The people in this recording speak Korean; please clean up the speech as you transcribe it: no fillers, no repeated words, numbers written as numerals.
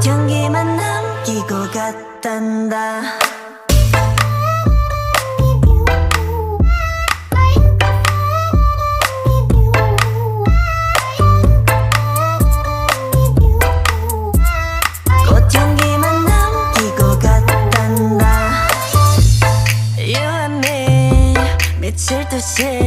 꽃향기만 남기고 갔단다. 꽃향기만 남기고 갔단다. You and me 미칠 듯이